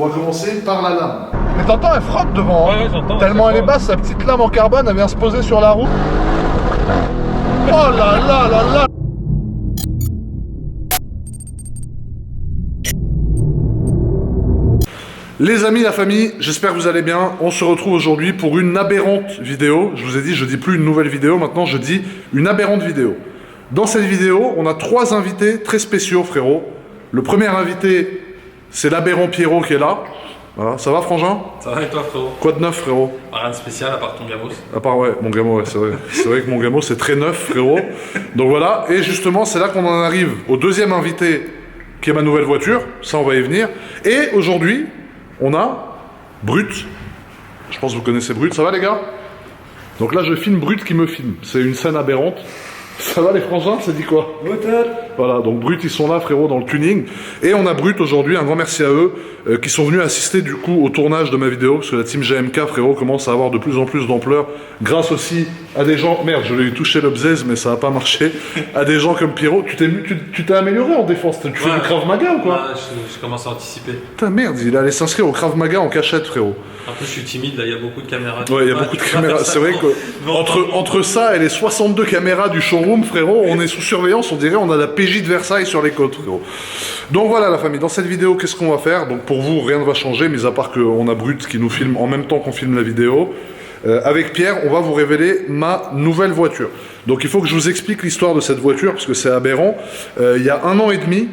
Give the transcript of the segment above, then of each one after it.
On va commencer par la lame. Mais t'entends, elle frotte devant. Ouais, j'entends. Tellement elle est basse, sa petite lame en carbone, elle vient se poser sur la roue. Oh là là là là. Les amis, la famille, j'espère que vous allez bien. On se retrouve aujourd'hui pour une aberrante vidéo. Je vous ai dit, je dis plus une nouvelle vidéo, maintenant je dis une aberrante vidéo. Dans cette vidéo, on a 3 invités très spéciaux, frérot. Le premier invité, c'est l'aberrant Pierrot qui est là. Voilà. Ça va, Frangin? Ça va et toi, frérot? Quoi de neuf, frérot? Rien de spécial à part ton gamos. À part, ouais, mon gamo, ouais, c'est vrai. C'est vrai que mon gamo, c'est très neuf, frérot. Donc voilà, et justement, c'est là qu'on en arrive au deuxième invité, qui est ma nouvelle voiture. Ça, on va y venir. Et aujourd'hui, on a Brut. Je pense que vous connaissez Brut. Ça va, les gars? Donc là, je filme Brut qui me filme. C'est une scène aberrante. Ça va, les frangins? Ça dit quoi? Voilà, donc Brut, ils sont là, frérot, dans le tuning. Et on a Brut aujourd'hui, un grand merci à eux, qui sont venus assister du coup au tournage de ma vidéo, parce que la team GMK, frérot, commence à avoir de plus en plus d'ampleur, grâce aussi à des gens... Merde, je l'ai touché le bzèze, mais ça n'a pas marché. À des gens comme Pierrot. Tu t'es amélioré en défense. Tu fais du Krav Maga ou quoi? Ouais, je commence à anticiper. Putain, merde, il allait s'inscrire au Krav Maga en cachette, frérot. En plus, je suis timide, là, il y a beaucoup de caméras. Ouais, il y a beaucoup de caméras. C'est vrai que entre ça et les 62 caméras du showroom, frérot, on est sous surveillance, on dirait on a la PJ de Versailles sur les côtes, frérot. Donc voilà, la famille, dans cette vidéo, qu'est-ce qu'on va faire? Donc pour vous, rien ne va changer, mis à part qu'on a Brut qui nous filme en même temps qu'on filme la vidéo. Avec Pierre, on va vous révéler ma nouvelle voiture. Donc il faut que je vous explique l'histoire de cette voiture, parce que c'est aberrant. Il y a 1 an et demi,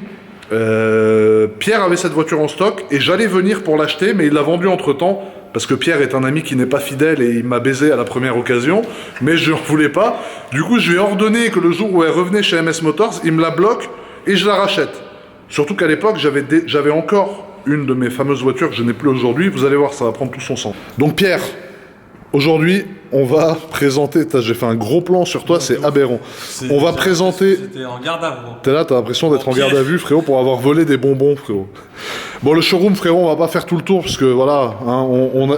Pierre avait cette voiture en stock, et j'allais venir pour l'acheter, mais il l'a vendue entre-temps, parce que Pierre est un ami qui n'est pas fidèle et il m'a baisé à la première occasion, mais je n'en voulais pas. Du coup, je lui ai ordonné que le jour où elle revenait chez MS Motors, il me la bloque et je la rachète. Surtout qu'à l'époque, j'avais encore une de mes fameuses voitures que je n'ai plus aujourd'hui. Vous allez voir, ça va prendre tout son sens. Donc Pierre, aujourd'hui, on va présenter... J'ai fait un gros plan sur toi, c'est aberrant. On va présenter... J'étais en garde à vous. T'es là, t'as l'impression d'être en garde à vue, frérot, pour avoir volé des bonbons, frérot. Bon, le showroom, frérot, on va pas faire tout le tour, parce que voilà, hein,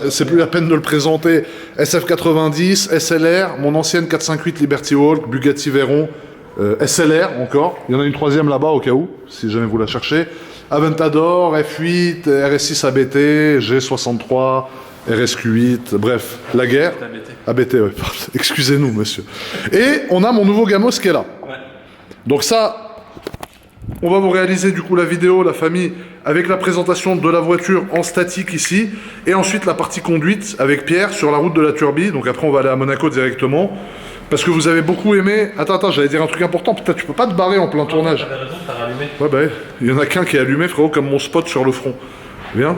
c'est plus la peine de le présenter. SF90, SLR, mon ancienne 458 Liberty Walk, Bugatti Veyron, SLR encore. Il y en a une 3e là-bas, au cas où, si jamais vous la cherchez. Aventador, F8, RS6 ABT, G63... RSQ8, bref, la guerre. ABT, ouais, excusez-nous, monsieur. Et on a mon nouveau Gamos qui est là. Ouais. Donc ça, on va vous réaliser du coup la vidéo, la famille, avec la présentation de la voiture en statique ici, et ensuite la partie conduite avec Pierre sur la route de la Turbie. Donc après, on va aller à Monaco directement, parce que vous avez beaucoup aimé... Attends, j'allais dire un truc important, peut-être tu peux pas te barrer en plein tournage. T'avais raison, t'as rallumé. Ouais, bah, il y en a qu'un qui est allumé, frérot, comme mon spot sur le front. Viens.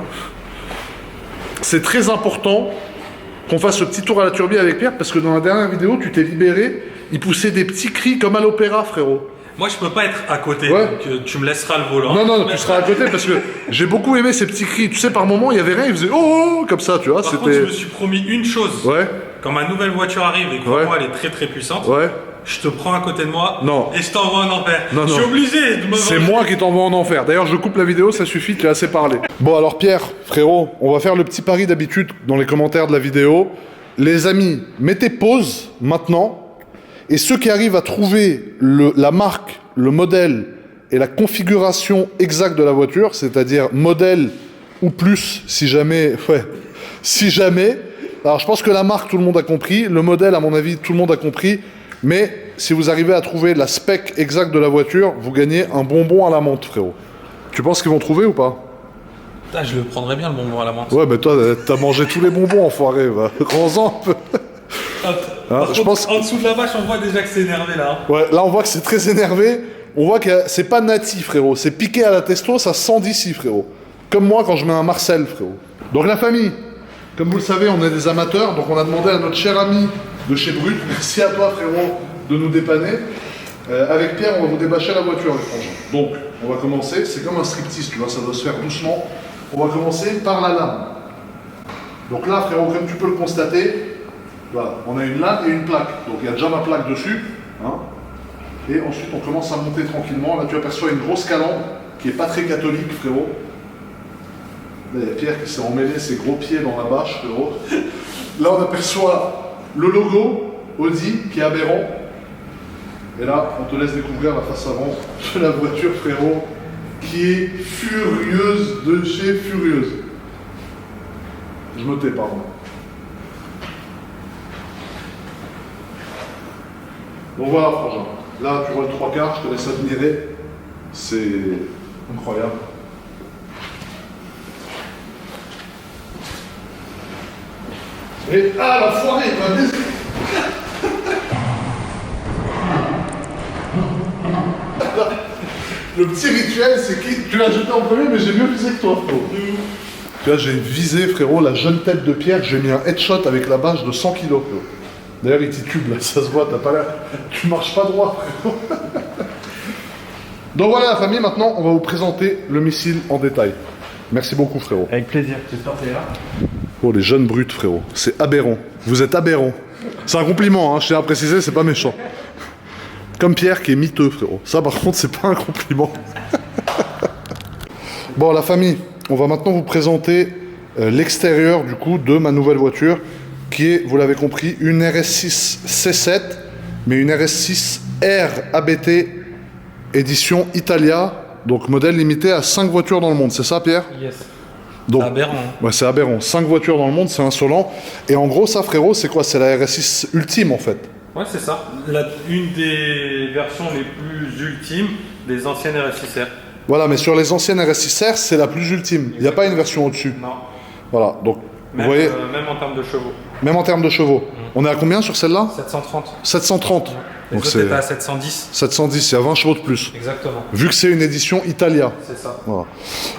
C'est très important qu'on fasse ce petit tour à la Turbie avec Pierre, parce que dans la dernière vidéo, tu t'es libéré, il poussait des petits cris comme à l'opéra, frérot. Moi, je peux pas être à côté, Ouais. donc tu me laisseras le volant. Non, tu seras à côté, parce que j'ai beaucoup aimé ces petits cris. Tu sais, par moment, il y avait rien, il faisait oh, comme ça, tu vois. Par contre, je me suis promis une chose. Ouais, Quand ma nouvelle voiture arrive, et crois-moi, elle est très très puissante, ouais. je te prends à côté de moi Non. et je t'envoie en enfer. Non, Je suis non. obligé de me C'est venger. moi qui t'envoie en enfer. D'ailleurs, je coupe la vidéo, ça suffit, tu as assez parlé. Bon, alors Pierre, frérot, on va faire le petit pari d'habitude dans les commentaires de la vidéo. Les amis, mettez pause maintenant. Et ceux qui arrivent à trouver la marque, le modèle et la configuration exacte de la voiture, c'est-à-dire modèle ou plus, si jamais... Ouais, si jamais... Alors, je pense que la marque, tout le monde a compris. Le modèle, à mon avis, tout le monde a compris. Mais si vous arrivez à trouver la spec exacte de la voiture, vous gagnez un bonbon à la menthe, frérot. Tu penses qu'ils vont trouver ou pas? Putain, je le prendrais bien le bonbon à la menthe. Ouais, mais toi, t'as mangé tous les bonbons, enfoiré. Va. Rends-en un peu. Par je contre, pense- en dessous de la vache, on voit déjà que c'est énervé là. Ouais, là, on voit que c'est très énervé. On voit que c'est pas nati, frérot. C'est piqué à la testo, ça sent d'ici, frérot. Comme moi quand je mets un Marcel, frérot. Donc la famille, comme vous le savez, on est des amateurs. Donc on a demandé à notre cher ami de chez Brut, merci à toi, frérot, de nous dépanner. Avec Pierre, on va vous débâcher la voiture, les frangins. Donc, on va commencer. C'est comme un striptease, tu vois, ça doit se faire doucement. On va commencer par la lame. Donc là, frérot, comme tu peux le constater, voilà, on a une lame et une plaque. Donc il y a déjà ma plaque dessus. Hein. Et ensuite, on commence à monter tranquillement. Là, tu aperçois une grosse calandre qui est pas très catholique, frérot. Là, il y a Pierre qui s'est emmêlé ses gros pieds dans la bâche, frérot. Là, on aperçoit le logo Audi qui est aberrant. Et là, on te laisse découvrir la face avant de la voiture, frérot, qui est furieuse de chez furieuse. Je me tais, pardon. Donc voilà, frangin. Là, tu vois le 3/4, je te laisse admirer. C'est incroyable. Et ah, la foirée, Le petit rituel, c'est qui tu l'as jeté en premier, mais j'ai mieux visé que toi, frérot. Tu vois, j'ai visé, frérot, la jeune tête de pierre. J'ai mis un headshot avec la bâche de 100 kilos, frérot. D'ailleurs, il titube, là, ça se voit, t'as pas l'air... Tu marches pas droit, frérot. Donc voilà, la famille, maintenant, on va vous présenter le missile en détail. Merci beaucoup, frérot. Avec plaisir, j'espère que t'es là. Oh, les jeunes brutes, frérot. C'est aberrant. Vous êtes aberrant. C'est un compliment, hein, je tiens à préciser, c'est pas méchant. Comme Pierre qui est miteux, frérot. Ça, par contre, c'est pas un compliment. Bon, la famille, on va maintenant vous présenter l'extérieur, du coup, de ma nouvelle voiture, qui est, vous l'avez compris, une RS6 C7, mais une RS6 R ABT édition Italia, donc modèle limité à 5 voitures dans le monde. C'est ça, Pierre? Yes. Donc, C'est aberrant. ouais, c'est aberrant. 5 voitures dans le monde, c'est insolent. Et en gros, ça, frérot, c'est quoi? C'est la RS6 ultime, en fait. Ouais, c'est ça. Une des versions les plus ultimes des anciennes RS6R. Voilà, mais sur les anciennes RS6R, c'est la plus ultime. Il n'y a pas une version au-dessus. Non. Voilà, donc, Même, vous voyez, même en termes de chevaux. même en termes de chevaux. On est à combien sur celle-là? 730. 730. Les Donc autres c'est étaient à 710. 710, il y a 20 chevaux de plus. Exactement. Vu que c'est une édition Italia. C'est ça. Voilà.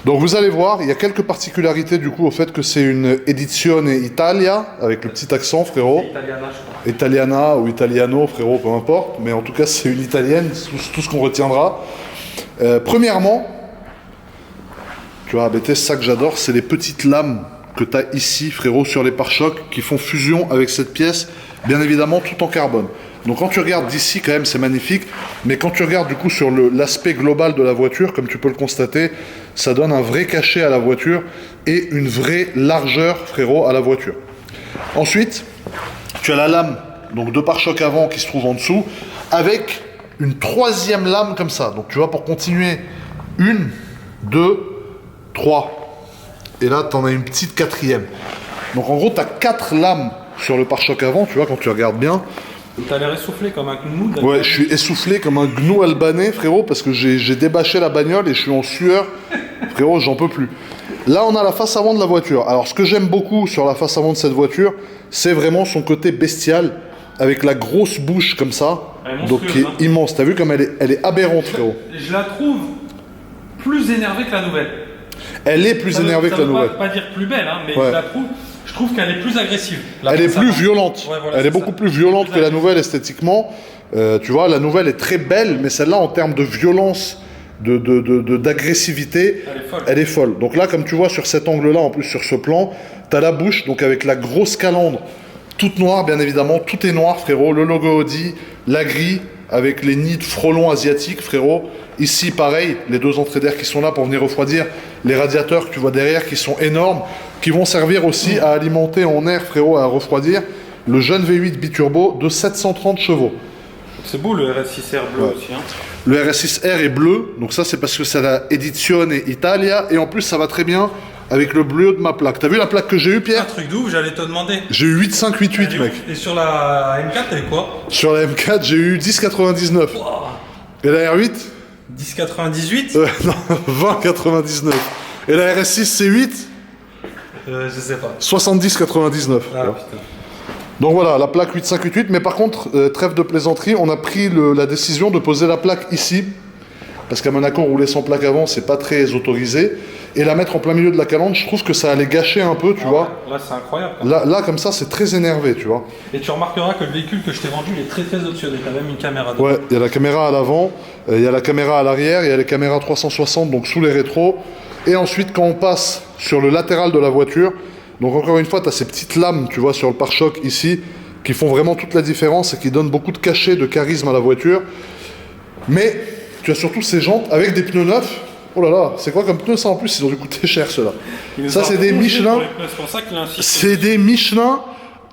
Donc vous allez voir, il y a quelques particularités du coup au fait que c'est une Edizione Italia, avec le petit accent, frérot. Italiana, je crois. Italiana ou Italiano, frérot, peu importe. Mais en tout cas, c'est une italienne, c'est tout ce qu'on retiendra. Premièrement, tu vois, ABT, c'est ça que j'adore, c'est les petites lames que tu as ici, frérot, sur les pare-chocs, qui font fusion avec cette pièce, bien évidemment, tout en carbone. Donc quand tu regardes d'ici, quand même, c'est magnifique. Mais quand tu regardes, du coup, sur l'aspect global de la voiture, comme tu peux le constater, ça donne un vrai cachet à la voiture et une vraie largeur, frérot, à la voiture. Ensuite, tu as la lame donc de pare-choc avant qui se trouve en dessous, avec une troisième lame comme ça. Donc tu vois, pour continuer, 1, 2, 3. Et là, tu en as une petite quatrième. Donc en gros, tu as 4 lames sur le pare-choc avant, tu vois, quand tu regardes bien. T'as l'air essoufflé comme un gnou. Ouais, je suis essoufflé comme un gnou albanais, frérot, parce que j'ai débâché la bagnole et je suis en sueur. Frérot, j'en peux plus. Là, on a la face avant de la voiture. Alors, ce que j'aime beaucoup sur la face avant de cette voiture, c'est vraiment son côté bestial, avec la grosse bouche comme ça, donc qui est immense. T'as vu comme elle est aberrante, frérot. Je la trouve plus énervée que la nouvelle. Elle est plus énervée que la nouvelle. Ça veut pas dire plus belle, hein, mais Ouais. je trouve qu'elle est plus agressive. Elle est plus violente. Ouais, voilà, elle est c'est beaucoup ça. plus violente Plus que la agressive. nouvelle esthétiquement. Tu vois, la nouvelle est très belle, mais celle-là, en termes de violence, d'agressivité, elle est folle. Donc là, comme tu vois sur cet angle-là, en plus sur ce plan, tu as la bouche, donc avec la grosse calandre, toute noire, bien évidemment. Tout est noir, frérot. Le logo Audi, la grille, avec les nids de frelons asiatiques, frérot. Ici, pareil, les 2 entrées d'air qui sont là pour venir refroidir les radiateurs que tu vois derrière, qui sont énormes, qui vont servir aussi à alimenter en air, frérot, à refroidir le jeune V8 biturbo de 730 chevaux. C'est beau le RS6R bleu aussi. Hein. Le RS6R est bleu, donc ça c'est parce que c'est la Edizione Italia, et en plus ça va très bien avec le bleu de ma plaque. T'as vu la plaque que j'ai eu, Pierre? Un truc d'où, j'allais te demander. J'ai eu 8588, mec. Et sur la M4, t'avais quoi? Sur la M4, j'ai eu 1099. Wow. Et la R8 1098 Non, 2099. Et la RS6 C8 Je sais pas. 7099. Ah putain. Donc voilà, la plaque 8588, mais par contre, trêve de plaisanterie, on a pris la décision de poser la plaque ici, parce qu'à Monaco, rouler sans plaque avant, c'est pas très autorisé, et la mettre en plein milieu de la calandre, je trouve que ça allait gâcher un peu, tu vois. Là, c'est incroyable. Là, comme ça, c'est très énervé, tu vois. Et tu remarqueras que le véhicule que je t'ai vendu, il est très très optionné. T'as même une caméra dedans. Ouais, il y a la caméra à l'avant, il y a la caméra à l'arrière, il y a les caméras 360, donc sous les rétros, et ensuite, quand on passe sur le latéral de la voiture, donc encore une fois, tu as ces petites lames, tu vois, sur le pare-choc ici, qui font vraiment toute la différence et qui donnent beaucoup de cachet, de charisme à la voiture. Mais tu as surtout ces jantes avec des pneus neufs. Oh là là, c'est quoi comme pneus ça en plus? Ils ont dû coûter cher ceux-là. Ça c'est des Michelin. C'est pour ça qu'il insiste. C'est des Michelin.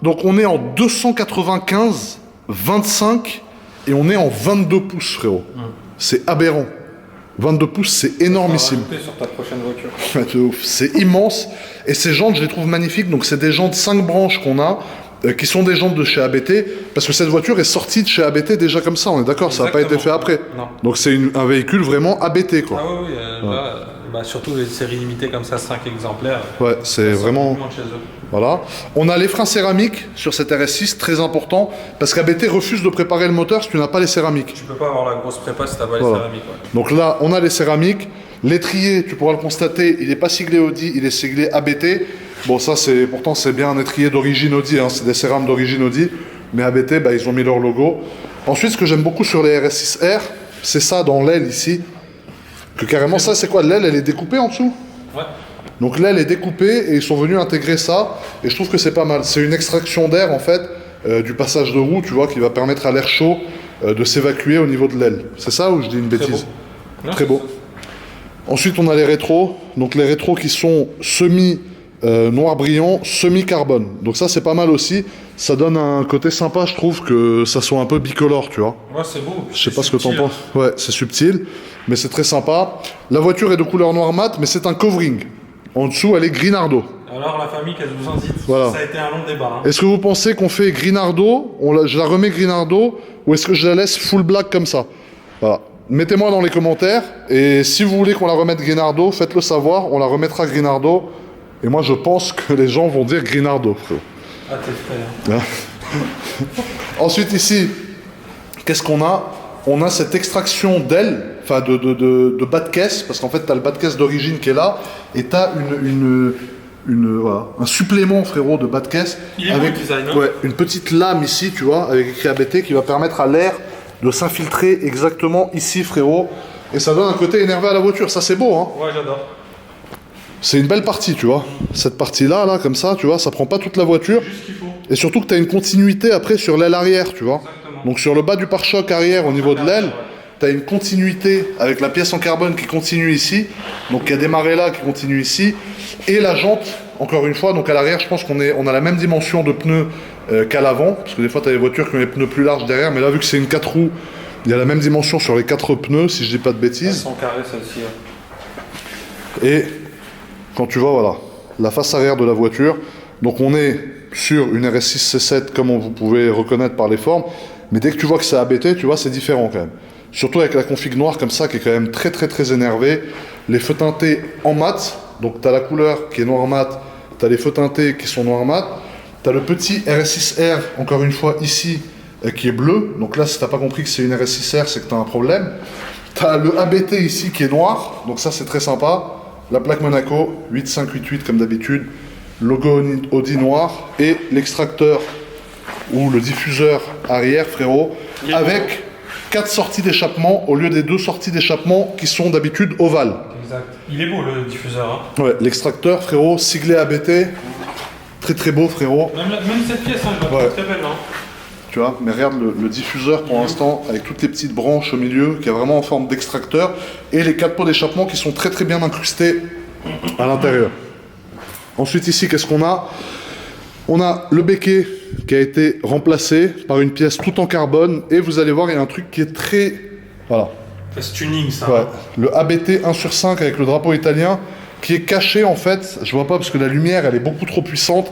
Donc on est en 295, 25 et on est en 22 pouces, frérot. C'est aberrant. 22 pouces, c'est énormissime. Ça va rajouter sur ta prochaine voiture. De ouf. C'est immense. Et ces jantes, je les trouve magnifiques. Donc, c'est des jantes 5 branches qu'on a, qui sont des jantes de chez ABT. Parce que cette voiture est sortie de chez ABT déjà comme ça, on est d'accord, ça n'a pas été fait après. Non. Donc, c'est un véhicule vraiment ABT, quoi. Ah oui, là, bah, surtout les séries limitées comme ça, 5 exemplaires. Ouais, c'est vraiment... De chez eux. Voilà. On a les freins céramiques sur cette RS6, très important, parce qu'ABT refuse de préparer le moteur si tu n'as pas les céramiques. Tu peux pas avoir la grosse prépa si t'as pas les Voilà. céramiques. Ouais. Donc là, on a les céramiques. L'étrier, tu pourras le constater, il n'est pas siglé Audi, il est siglé ABT. Bon, ça, pourtant, c'est bien un étrier d'origine Audi, hein, c'est des cérames d'origine Audi. Mais ABT, bah, ils ont mis leur logo. Ensuite, ce que j'aime beaucoup sur les RS6R, c'est ça dans l'aile ici. Que carrément, ça, c'est quoi? L'aile, elle est découpée en dessous? Ouais. Donc l'aile est découpée et ils sont venus intégrer ça. Et je trouve que c'est pas mal. C'est une extraction d'air, en fait, du passage de roue, tu vois, qui va permettre à l'air chaud de s'évacuer au niveau de l'aile. C'est ça ou je dis une bêtise? Très beau. Ensuite, on a les rétros. Donc les rétros qui sont semi noir brillant, semi carbone. Donc ça, c'est pas mal aussi. Ça donne un côté sympa, je trouve, que ça soit un peu bicolore, tu vois. Ouais, c'est beau. Je sais pas ce que t'en penses. Ouais, c'est subtil, mais c'est très sympa. La voiture est de couleur noir mat, mais c'est un covering. En dessous, elle est Grinardo. Alors la famille, qu'est-ce que vous en dites? Voilà. Ça a été un long débat. Hein. Est-ce que vous pensez qu'on fait Grinardo, je la remets Grinardo, ou est-ce que je la laisse full black comme ça? Voilà. Mettez-moi dans les commentaires, et si vous voulez qu'on la remette Grinardo, faites-le savoir, on la remettra Grinardo. Et moi, je pense que les gens vont dire Grinardo, frérot. Ah, t'es frère. Ensuite, ici, qu'est-ce qu'on a? On a cette extraction d'aile, enfin de bas de caisse, parce qu'en fait, tu as le bas de caisse d'origine qui est là, et tu as voilà, un supplément, frérot, de bas de caisse. Il est avec beau, le design, hein. ouais, une petite lame ici, tu vois, avec écrit ABT, qui va permettre à l'air de s'infiltrer exactement ici, frérot. Et ça donne un côté énervé à la voiture. Ça, c'est beau, hein. Ouais, j'adore. C'est une belle partie, tu vois. Cette partie-là, là, comme ça, tu vois, ça prend pas toute la voiture. Juste ce qu'il faut. Et surtout que tu as une continuité après sur l'aile arrière, tu vois. Exactement. Donc sur le bas du pare-choc arrière au niveau de l'aile, tu as une continuité avec la pièce en carbone qui continue ici. Donc il y a des marées là qui continuent ici. Et la jante, encore une fois, donc à l'arrière, je pense qu'on a la même dimension de pneus qu'à l'avant. Parce que des fois, tu as des voitures qui ont les pneus plus larges derrière. Mais là, vu que c'est une 4 roues, il y a la même dimension sur les 4 pneus, si je dis pas de Elles bêtises. sont carrées, celles-ci. Ouais. Et quand tu vois, voilà, la face arrière de la voiture, donc on est sur une RS6 C7 comme vous pouvez reconnaître par les formes, mais dès que tu vois que c'est ABT, tu vois, c'est différent quand même. Surtout avec la config noire comme ça, qui est quand même très très très énervée. Les feux teintés en mat, donc tu as la couleur qui est noir mat, tu as les feux teintés qui sont noir mat, tu as le petit RS6R, encore une fois ici, qui est bleu. Donc là, si tu n'as pas compris que c'est une RS6R, c'est que tu as un problème. Tu as le ABT ici qui est noir, donc ça c'est très sympa. La plaque Monaco, 8588 comme d'habitude, logo Audi noir, et l'extracteur ou le diffuseur arrière, frérot, avec 4 sorties d'échappement au lieu des 2 sorties d'échappement qui sont d'habitude ovales. Exact. Il est beau le diffuseur. Hein. Ouais, l'extracteur, frérot, siglé ABT, très très beau, frérot. Même cette pièce, hein, je la trouve très belle. Hein. Tu vois, mais regarde le diffuseur pour l'instant, avec toutes les petites branches au milieu, qui est vraiment en forme d'extracteur, et les 4 pots d'échappement qui sont très très bien incrustés à l'intérieur. Ensuite ici, qu'est-ce qu'on a? On a le béquet qui a été remplacé par une pièce tout en carbone, et vous allez voir, il y a un truc qui est très... Voilà. C'est tuning, ça. Ouais. Hein. Le ABT 1/5 avec le drapeau italien, qui est caché en fait, je vois pas parce que la lumière elle est beaucoup trop puissante,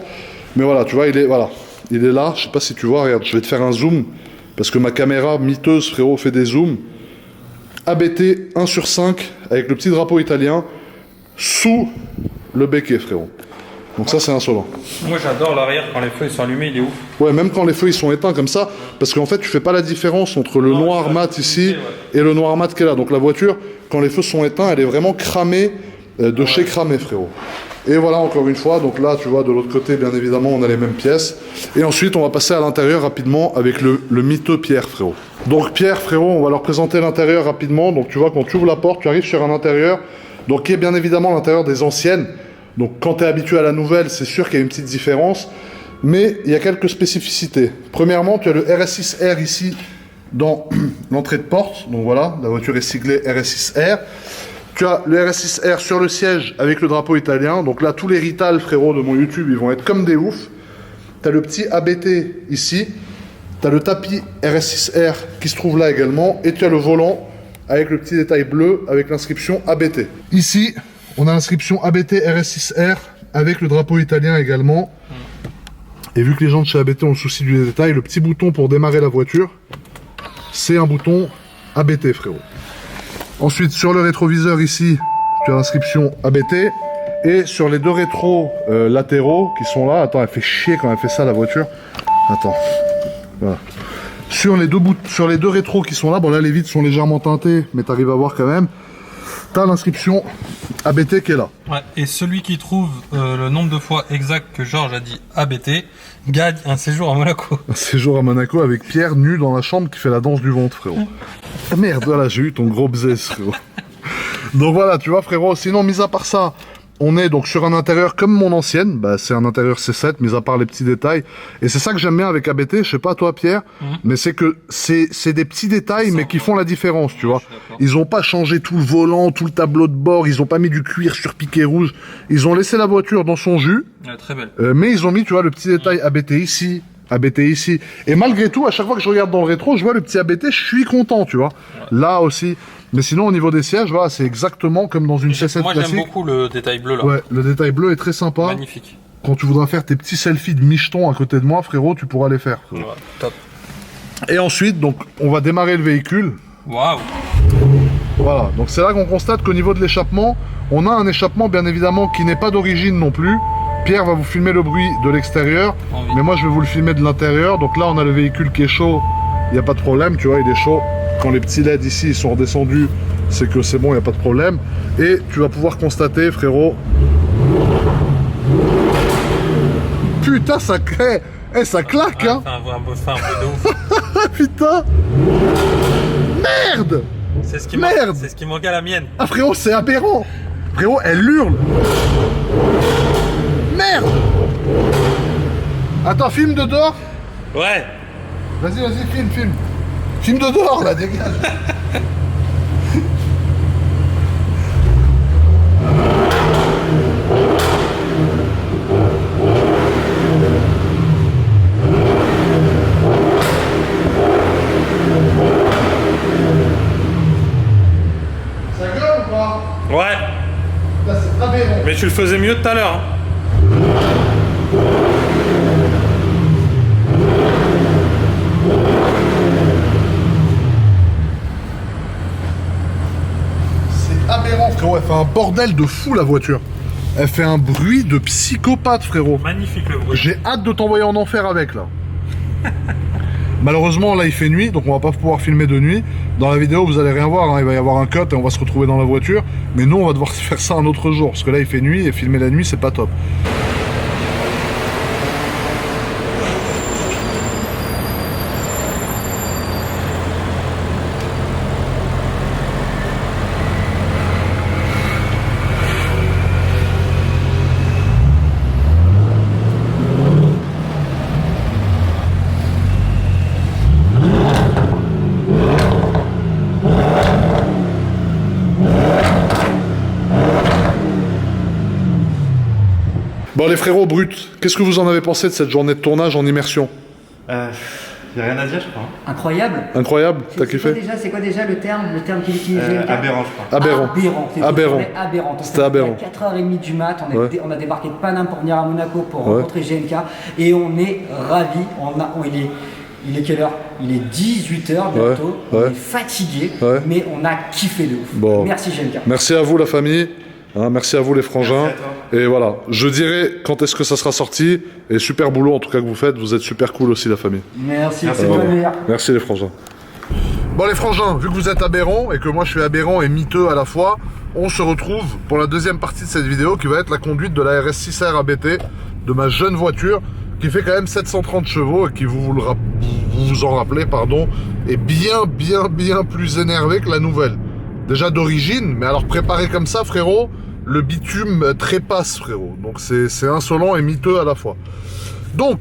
mais voilà, tu vois, il est là, je sais pas si tu vois, regarde, je vais te faire un zoom, parce que ma caméra miteuse, frérot, fait des zooms. ABT 1/5 avec le petit drapeau italien, sous le béquet, frérot. Donc ça, c'est insolent. Moi, j'adore l'arrière quand les feux ils sont allumés, il est ouf. Ouais, même quand les feux ils sont éteints comme ça, parce qu'en fait, tu fais pas la différence entre le noir mat ici et le noir mat qui est là. Donc la voiture, quand les feux sont éteints, elle est vraiment cramée de chez cramé, frérot. Et voilà, encore une fois, donc là, tu vois, de l'autre côté, bien évidemment, on a les mêmes pièces. Et ensuite, on va passer à l'intérieur rapidement avec le miteux Pierre, frérot. Donc Pierre, frérot, on va leur présenter l'intérieur rapidement. Donc tu vois, quand tu ouvres la porte, tu arrives sur un intérieur, donc qui est bien évidemment l'intérieur des anciennes. Donc quand tu es habitué à la nouvelle, c'est sûr qu'il y a une petite différence, mais il y a quelques spécificités. Premièrement, tu as le RS6R ici dans l'entrée de porte, donc voilà, la voiture est siglée RS6R. Tu as le RS6R sur le siège avec le drapeau italien, donc là tous les Rital, frérot, de mon YouTube, ils vont être comme des oufs. Tu as le petit ABT ici, tu as le tapis RS6R qui se trouve là également, et tu as le volant avec le petit détail bleu avec l'inscription ABT. Ici, on a l'inscription ABT RS6R avec le drapeau italien également. Et vu que les gens de chez ABT ont le souci du détail, le petit bouton pour démarrer la voiture, c'est un bouton ABT, frérot. Ensuite, sur le rétroviseur ici, tu as l'inscription ABT. Et sur les deux rétros latéraux qui sont là, attends, elle fait chier quand elle fait ça la voiture. Attends, voilà. Sur les deux rétros qui sont là, bon là les vitres sont légèrement teintées, mais tu arrives à voir quand même. Tu as l'inscription ABT qui est là. Ouais, et celui qui trouve le nombre de fois exact que Georges a dit ABT gagne un séjour à Monaco. Un séjour à Monaco avec Pierre nu dans la chambre qui fait la danse du ventre, frérot. Ah, merde, voilà, j'ai eu ton gros bzz, frérot. Donc voilà, tu vois, frérot, sinon, mis à part ça, on est donc sur un intérieur comme mon ancienne, bah, c'est un intérieur C7, mis à part les petits détails. Et c'est ça que j'aime bien avec ABT, je sais pas toi Pierre, mais c'est que c'est des petits détails, mais qui font la différence, tu vois. Ils ont pas changé tout le volant, tout le tableau de bord, ils ont pas mis du cuir sur piqué rouge. Ils ont laissé la voiture dans son jus. Très belle. Mais ils ont mis, tu vois, le petit détail ABT ici, ABT ici. Et malgré tout, à chaque fois que je regarde dans le rétro, je vois le petit ABT, je suis content, tu vois. Là aussi. Mais sinon, au niveau des sièges, voilà, c'est exactement comme dans une C7 moi, classique. j'aime beaucoup le détail bleu là. Ouais, le détail bleu est très sympa. Magnifique. Quand tu voudras faire tes petits selfies de micheton à côté de moi, frérot, tu pourras les faire. Ouais, top. Et ensuite, donc, on va démarrer le véhicule. Waouh. Voilà, donc c'est là qu'on constate qu'au niveau de l'échappement, on a un échappement bien évidemment qui n'est pas d'origine non plus. Pierre va vous filmer le bruit de l'extérieur, mais moi je vais vous le filmer de l'intérieur. Donc là, on a le véhicule qui est chaud, il n'y a pas de problème, tu vois, il est chaud. Quand les petits LED ici ils sont redescendus, c'est que c'est bon, il n'y a pas de problème. Et tu vas pouvoir constater, frérot... Putain, ça crée... Eh, ça claque, ouais, hein. un bruit de ouf. Putain. Merde. C'est ce qui Merde. C'est ce qui manquait à la mienne. Ah frérot, c'est aberrant. Frérot, elle hurle. Merde. Attends, filme de dehors. Ouais. Vas-y, filme. Filme de dehors, là, dégage. Ça gueule ou pas? Ouais. Là, c'est aberrant. Mais tu le faisais mieux tout à l'heure. Hein. C'est aberrant, frérot. Elle fait un bordel de fou, la voiture. Elle fait un bruit de psychopathe, frérot. Magnifique le bruit. J'ai hâte de t'envoyer en enfer avec, là. Malheureusement, là, il fait nuit, donc on va pas pouvoir filmer de nuit. Dans la vidéo, vous allez rien voir, hein, il va y avoir un cut et on va se retrouver dans la voiture. Mais nous, on va devoir faire ça un autre jour, parce que là, il fait nuit et filmer la nuit, c'est pas top. Bon les frérots bruts, qu'est-ce que vous en avez pensé de cette journée de tournage en immersion? Y a rien à dire, je crois. Incroyable. Incroyable, t'as kiffé? C'est quoi déjà le terme qu'il utilisait? Aberrant, je crois. Aberrant. Aberrant. C'était aberrant. À 4h30 du mat, on a débarqué de Paname pour venir à Monaco pour rencontrer GMK et on est ravis. Il est quelle heure? Il est 18h bientôt. On est fatigué, mais on a kiffé de ouf. Bon. Merci GMK. Merci à vous la famille. Hein, merci à vous les frangins. Et voilà, je dirai quand est-ce que ça sera sorti. Et super boulot en tout cas que vous faites. Vous êtes super cool aussi la famille. Merci, c'est le meilleur. Merci les frangins. Bon les frangins, vu que vous êtes aberrants et que moi je suis aberrant et miteux à la fois, on se retrouve pour la deuxième partie de cette vidéo qui va être la conduite de la RS6R ABT, de ma jeune voiture qui fait quand même 730 chevaux et qui vous en rappelez, pardon, est bien plus énervé que la nouvelle. Déjà d'origine, mais alors préparé comme ça frérot, le bitume trépasse frérot, donc c'est insolent et miteux à la fois. Donc,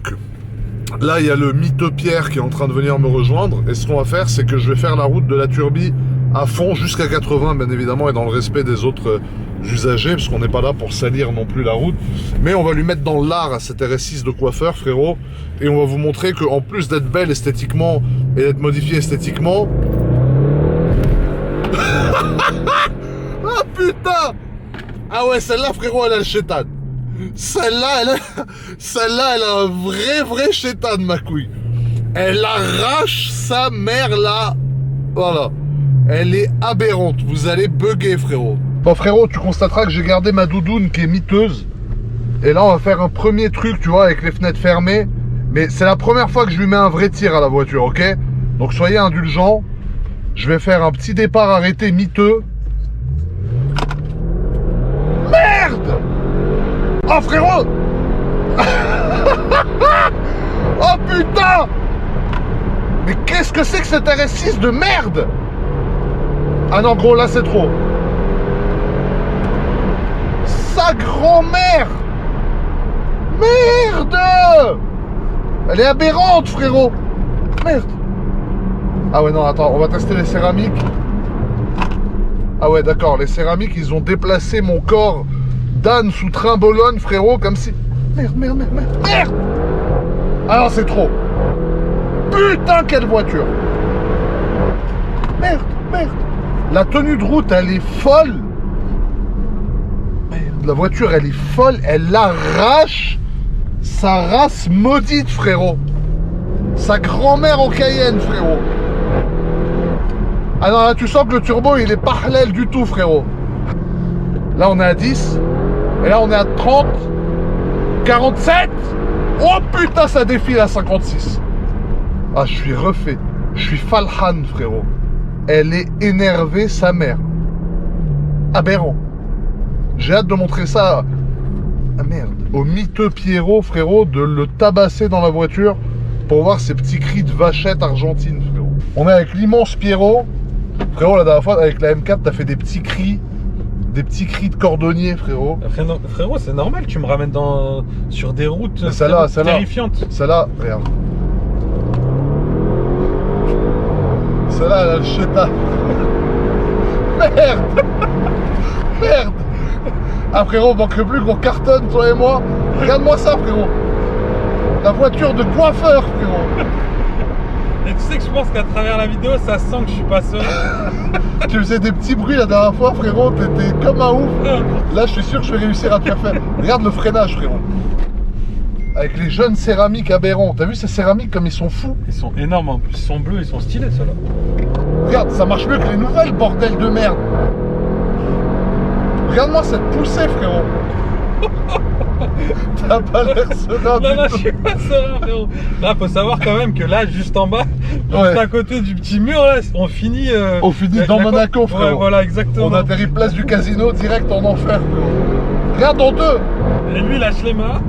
là il y a le miteux Pierre qui est en train de venir me rejoindre, et ce qu'on va faire c'est que je vais faire la route de la Turbie à fond jusqu'à 80 bien évidemment, et dans le respect des autres usagers, parce qu'on n'est pas là pour salir non plus la route, mais on va lui mettre dans l'art à cette RS6 de coiffeur frérot, et on va vous montrer qu'en plus d'être belle esthétiquement et d'être modifiée esthétiquement, Ah putain! Ah ouais, celle-là, frérot, elle a le chétan. Celle-là, elle a un vrai chétan, ma couille. Elle arrache sa mère là. Voilà. Elle est aberrante. Vous allez bugger, frérot. Bon, frérot, tu constateras que j'ai gardé ma doudoune qui est miteuse. Et là, on va faire un premier truc, tu vois, avec les fenêtres fermées. Mais c'est la première fois que je lui mets un vrai tir à la voiture, ok? Donc soyez indulgents. Je vais faire un petit départ arrêté miteux. Merde! Oh, frérot! Oh putain! Mais qu'est-ce que c'est que cette RS6 de merde? Ah non, gros, là c'est trop. Sa grand-mère! Merde! Elle est aberrante, frérot! Merde! Ah ouais, non, attends, on va tester les céramiques. Ah ouais, d'accord, les céramiques, ils ont déplacé mon corps d'âne sous trimbolone, frérot, comme si... Merde! Ah non, c'est trop! Putain, quelle voiture! Merde! La tenue de route, elle est folle! Merde, la voiture, elle est folle, elle arrache sa race maudite, frérot! Sa grand-mère au Cayenne, frérot! Ah non, là, tu sens que le turbo, il est pas halal du tout, frérot! Là, on est à 10, et là, on est à 30, 47! Oh putain, ça défile à 56! Ah, je suis refait. Je suis Falhan, frérot. Elle est énervée, sa mère. Aberrant. J'ai hâte de montrer ça. Ah merde. Au miteux Pierrot, frérot, de le tabasser dans la voiture pour voir ses petits cris de vachette argentine, frérot. On est avec l'immense Pierrot. Frérot, la dernière fois, avec la M4, t'as fait des petits cris de cordonnier, frérot. Frérot, c'est normal, tu me ramènes sur des routes terrifiantes. Celle-là, regarde. Celle-là, elle a le chétan. Merde. Ah, frérot, manque plus qu'on cartonne, toi et moi. Regarde-moi ça, frérot. La voiture de coiffeur, frérot. Et tu sais que je pense qu'à travers la vidéo, ça sent que je suis pas seul. Tu faisais des petits bruits la dernière fois, frérot. T'étais comme un ouf. Là, je suis sûr que je vais réussir à te faire faire. Regarde le freinage, frérot. Avec les jeunes céramiques aberrants. T'as vu ces céramiques comme ils sont fous? Ils sont énormes en plus, ils sont bleus, ils sont stylés ceux-là. Regarde, ça marche mieux que les nouvelles, bordel de merde. Regarde-moi cette poussée, frérot. T'as pas l'air serein du Non, tout. je suis pas serein, frérot. Là, faut savoir quand même que là, juste en bas, juste à côté du petit mur, là, on finit... On finit dans Monaco, frérot. Ouais, voilà, exactement. On atterrit place du casino, direct en enfer, frérot. Regarde en deux. Et lui, lâche les mains.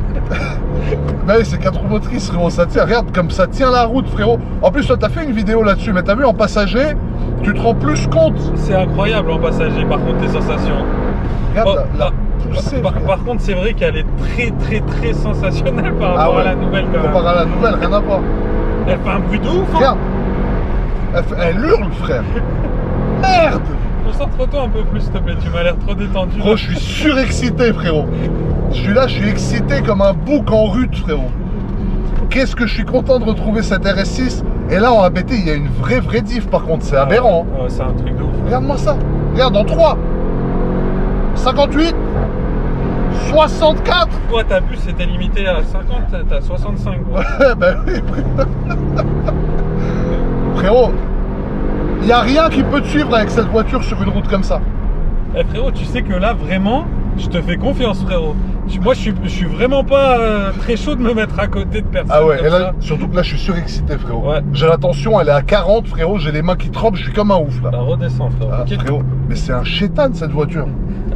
Bah oui, c'est 4 roues motrices, frérot, ça tient, regarde comme ça tient la route, frérot. En plus, toi, t'as fait une vidéo là-dessus, mais t'as vu, en passager, tu te rends plus compte. C'est incroyable en passager, par contre, les sensations. Regarde la poussée, par contre, c'est vrai qu'elle est très sensationnelle par rapport à la nouvelle, quand même. Comparé à la nouvelle, rien à voir. Elle fait un bruit de ouf, hein. Regarde, elle hurle, frère. Merde. Concentre-toi un peu plus, s'il te plaît, tu m'as l'air trop détendu. Gros, je suis surexcité, frérot. Je suis là, je suis excité comme un bouc en rut, frérot. Qu'est-ce que je suis content de retrouver cette RS6. Et là, en ABT, il y a une vraie diff, par contre, c'est aberrant. Ouais, c'est un truc de ouf. Regarde-moi ça. Regarde, en 3. 58. 64. Toi, t'as vu, c'était limité à 50, t'as 65, gros. Ouais, bah oui, frérot. Il n'y a rien qui peut te suivre avec cette voiture sur une route comme ça. Eh frérot, tu sais que là, vraiment, je te fais confiance, frérot. Moi, je suis vraiment pas très chaud de me mettre à côté de personne. Ah ouais, comme et là, ça. surtout que là, je suis surexcité, frérot. Ouais. J'ai la tension, elle est à 40, frérot. J'ai les mains qui tremblent, je suis comme un ouf, là. Bah, redescends, frérot. Ah, frérot, mais c'est un chétan, cette voiture.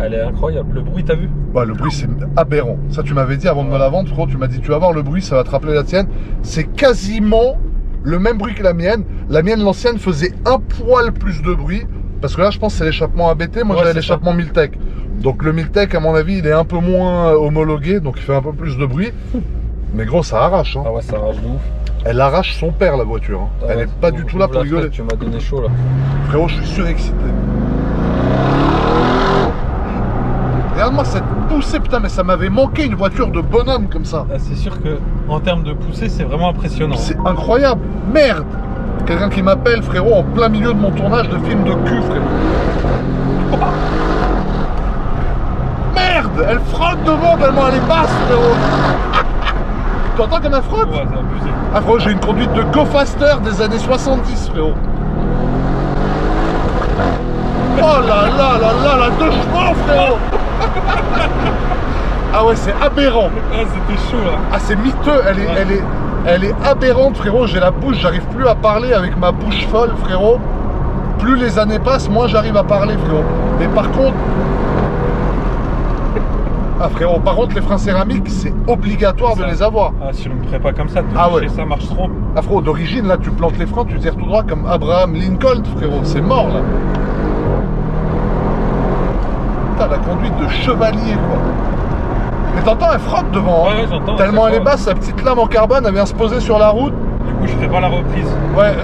Elle est incroyable. Le bruit, t'as vu? Ouais, le bruit, c'est aberrant. Ça, tu m'avais dit avant de me la vendre, frérot. Tu m'as dit, tu vas voir le bruit, ça va te rappeler la tienne. C'est quasiment le même bruit que la mienne. La mienne, l'ancienne, faisait un poil plus de bruit. Parce que là, je pense que c'est l'échappement ABT. Moi, j'avais l'échappement Miltech. Donc, le Miltech, à mon avis, il est un peu moins homologué. Donc, il fait un peu plus de bruit. Mais gros, ça arrache. Hein. Ah ouais, ça arrache de ouf. Elle arrache son père, la voiture. Hein. Ah Elle ouais, est pas du tout là pour rigoler. Tu m'as donné chaud, là. Frérot, je suis surexcité. Regarde-moi cette poussée, putain, mais ça m'avait manqué une voiture de bonhomme comme ça. Ah, c'est sûr que en termes de poussée, c'est vraiment impressionnant. C'est incroyable. Merde. Quelqu'un qui m'appelle, frérot, en plein milieu de mon tournage de film de cul, frérot. Oh. Merde, elle frotte devant tellement elle est basse, frérot. Tu entends comme elle frotte? Ouais, c'est abusé. Ah, frérot, j'ai une conduite de Go Faster des années 70, frérot. Oh là là là là, la 2 chevaux, frérot. Ah ouais, c'est aberrant. Ah, c'était chaud là. Ah, c'est miteux, elle est aberrante, frérot. J'ai la bouche, j'arrive plus à parler avec ma bouche folle, frérot. Plus les années passent, moins j'arrive à parler, frérot. Mais par contre... Ah, frérot, par contre, les freins céramiques, c'est obligatoire de les avoir. Ah, si on ne ferait pas comme ça, ouais. Ça marche trop. Ah, frérot, d'origine, là, tu plantes les freins, tu tires tout droit comme Abraham Lincoln, frérot. C'est mort, là. Putain, la conduite de chevalier, quoi. Mais t'entends, elle frotte devant. Ouais, j'entends. Tellement elle est basse, sa petite lame en carbone, elle vient se poser sur la route. Du coup, je ferai pas la reprise. Ouais,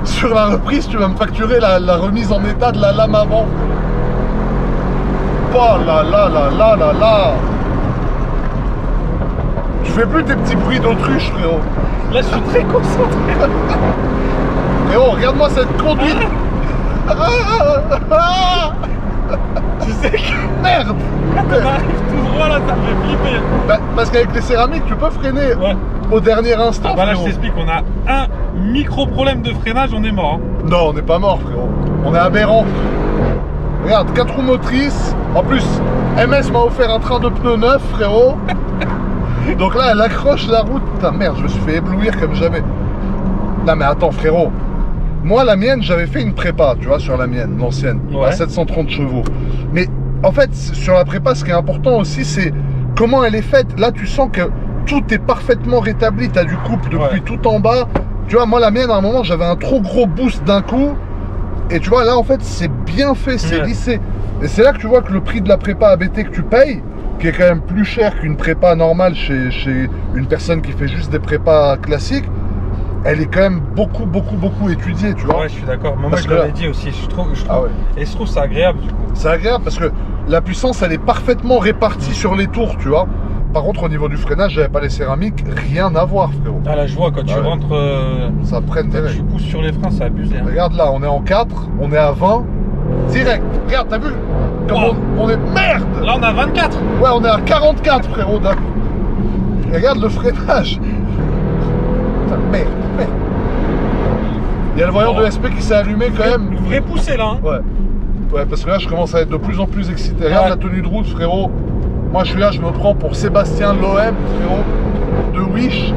sur la reprise, tu vas me facturer la remise en état de la lame avant. Oh là là là là là là. Tu fais plus tes petits bruits d'autruche, frérot. Là, je suis très concentré. Frérot, regarde-moi cette conduite. Tu sais que... Merde. Quand on arrive tout droit, là, ça me fait flipper. Bah, parce qu'avec les céramiques, tu peux freiner au dernier instant. Ah bah là, frérot. je t'explique, on a un micro problème de freinage, on est mort. Hein. Non, on n'est pas mort, frérot. On est aberrant. Regarde, 4 roues motrices. En plus, MS m'a offert un train de pneus neuf, frérot. Donc là, elle accroche la route. Putain, merde, je me suis fait éblouir comme jamais. Non, mais attends, frérot. Moi, la mienne, j'avais fait une prépa, tu vois, sur la mienne, l'ancienne, à 730 chevaux. Mais en fait, sur la prépa, ce qui est important aussi, c'est comment elle est faite. Là, tu sens que tout est parfaitement rétabli. Tu as du couple depuis tout en bas. Tu vois, moi, la mienne, à un moment, j'avais un trop gros boost d'un coup. Et tu vois, là, en fait, c'est bien fait, c'est lissé. Et c'est là que tu vois que le prix de la prépa ABT que tu payes, qui est quand même plus cher qu'une prépa normale chez une personne qui fait juste des prépas classiques, elle est quand même beaucoup étudiée, tu vois. Ouais, je suis d'accord. Moi, je l'avais dit aussi. Je trouve, et je trouve ça agréable, du coup. C'est agréable parce que la puissance, elle est parfaitement répartie sur les tours, tu vois. Par contre, au niveau du freinage, j'avais pas les céramiques, rien à voir, frérot. Ah là, je vois, quand tu rentres... ça prenne des règles. Tu pousses sur les freins, c'est abusé. Hein. Regarde là, on est en 4, on est à 20, direct. Regarde, t'as vu comme on est... Merde. Là, on a 24. Ouais, on est à 44, frérot. Regarde le freinage. Putain, merde. Il y a le voyant de SP qui s'est allumé quand même. Une vraie poussée, là. Hein. Ouais, parce que là, je commence à être de plus en plus excité. Regarde la tenue de route, frérot. Moi, je suis là, je me prends pour Sébastien Loeb, frérot, de Wish.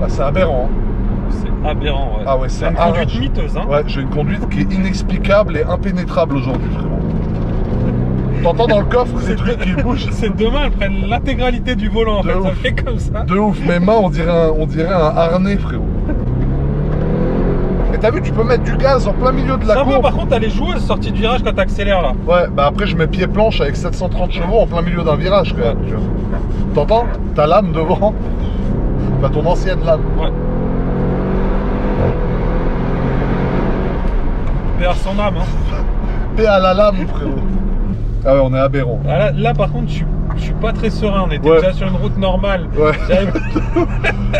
Bah, c'est aberrant. Hein. C'est aberrant, ouais. Ah ouais, c'est une conduite miteuse, hein. Ouais, j'ai une conduite qui est inexplicable et impénétrable aujourd'hui, frérot. T'entends dans le coffre ces trucs qui bougent. C'est demain, elles prennent l'intégralité du volant, en fait. Ça fait comme ça. De ouf, mes mains, on dirait un harnais, frérot. Et t'as vu, tu peux mettre du gaz en plein milieu de la courbe. Par contre, t'as les joueuses sorties du virage quand t'accélères, là. Ouais, bah après, je mets pied planche avec 730 chevaux en plein milieu d'un virage, quand même. T'entends? Ta lame devant. Enfin, ton ancienne lame. Ouais. Paix à son âme, hein. Paix à la lame, frérot. Ah ouais, on est aberrant. Ah là, par contre, je suis pas très serein. On était déjà sur une route normale. Ouais.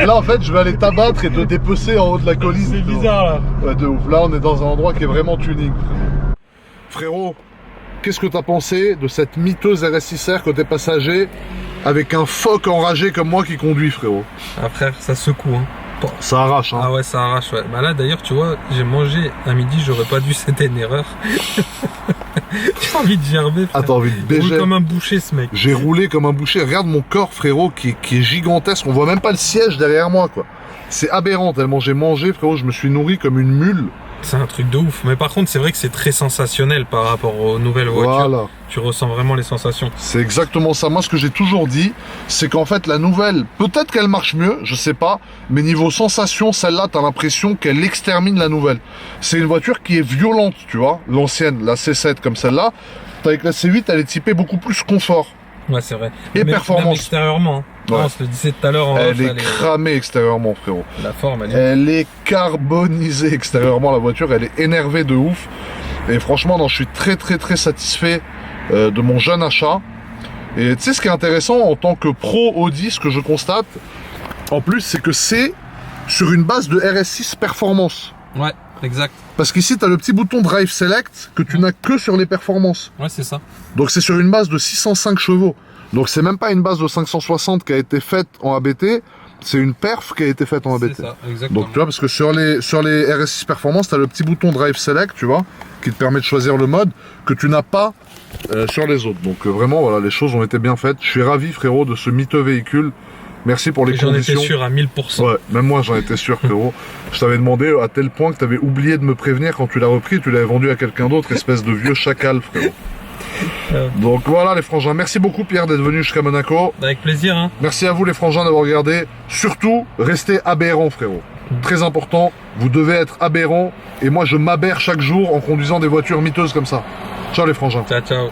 Là, en fait, je vais aller t'abattre et te dépecer en haut de la colline. C'est bizarre, là. Ouais, de ouf. Là, on est dans un endroit qui est vraiment tuning. Frérot, qu'est-ce que t'as pensé de cette miteuse RS6R côté passager avec un phoque enragé comme moi qui conduit, frérot? Ah, frère, ça secoue, hein. Ça arrache, hein. Ah ouais, ça arrache, ouais. Bah là, d'ailleurs, tu vois, j'ai mangé à midi, j'aurais pas dû, c'était une erreur. J'ai envie de gerber, frère. Ah, t'as envie de beiger. Roule comme un boucher, ce mec. J'ai roulé comme un boucher. Regarde mon corps, frérot, qui est gigantesque. On voit même pas le siège derrière moi, quoi. C'est aberrant, tellement j'ai mangé, frérot. Je me suis nourri comme une mule. C'est un truc de ouf. Mais par contre, c'est vrai que c'est très sensationnel par rapport aux nouvelles voitures. Voilà. Tu ressens vraiment les sensations. C'est exactement ça. Moi, ce que j'ai toujours dit, c'est qu'en fait, la nouvelle, peut-être qu'elle marche mieux, je sais pas, mais niveau sensation, celle-là, t'as l'impression qu'elle extermine la nouvelle. C'est une voiture qui est violente, tu vois. L'ancienne, la C7 comme celle-là, avec la C8, elle est typée beaucoup plus confort. Ouais, c'est vrai. Et performance. Même extérieurement. Hein. Ouais. Non, on se le disait tout à l'heure. Elle est cramée extérieurement, frérot. La forme, elle est carbonisée extérieurement, la voiture. Elle est énervée de ouf. Et franchement, non, je suis très satisfait de mon jeune achat. Et tu sais, ce qui est intéressant en tant que pro Audi, ce que je constate, En plus, c'est que c'est sur une base de RS6 performance. Ouais, exact. Parce qu'ici, tu as le petit bouton Drive Select que tu n'as que sur les performances. Ouais, c'est ça. Donc c'est sur une base de 605 chevaux. Donc c'est même pas une base de 560 qui a été faite en ABT, c'est une perf qui a été faite en ABT. C'est ça, exactement. Donc tu vois, parce que sur les RS6 Performance, tu as le petit bouton Drive Select, tu vois, qui te permet de choisir le mode que tu n'as pas sur les autres. Donc vraiment, voilà, les choses ont été bien faites. Je suis ravi, frérot, de ce miteux véhicule. Merci pour les conditions. J'en étais sûr à 1000%. Ouais, même moi j'en étais sûr, frérot. Je t'avais demandé à tel point que tu avais oublié de me prévenir quand tu l'as repris, tu l'avais vendu à quelqu'un d'autre, espèce de vieux chacal, frérot. Donc voilà les frangins, merci beaucoup Pierre d'être venu jusqu'à Monaco. Avec plaisir, hein. Merci à vous les frangins d'avoir regardé. Surtout, restez aberrants, frérot. Très important, vous devez être aberrants. Et moi je m'aberre chaque jour en conduisant des voitures miteuses comme ça. Ciao les frangins. Ciao, ciao.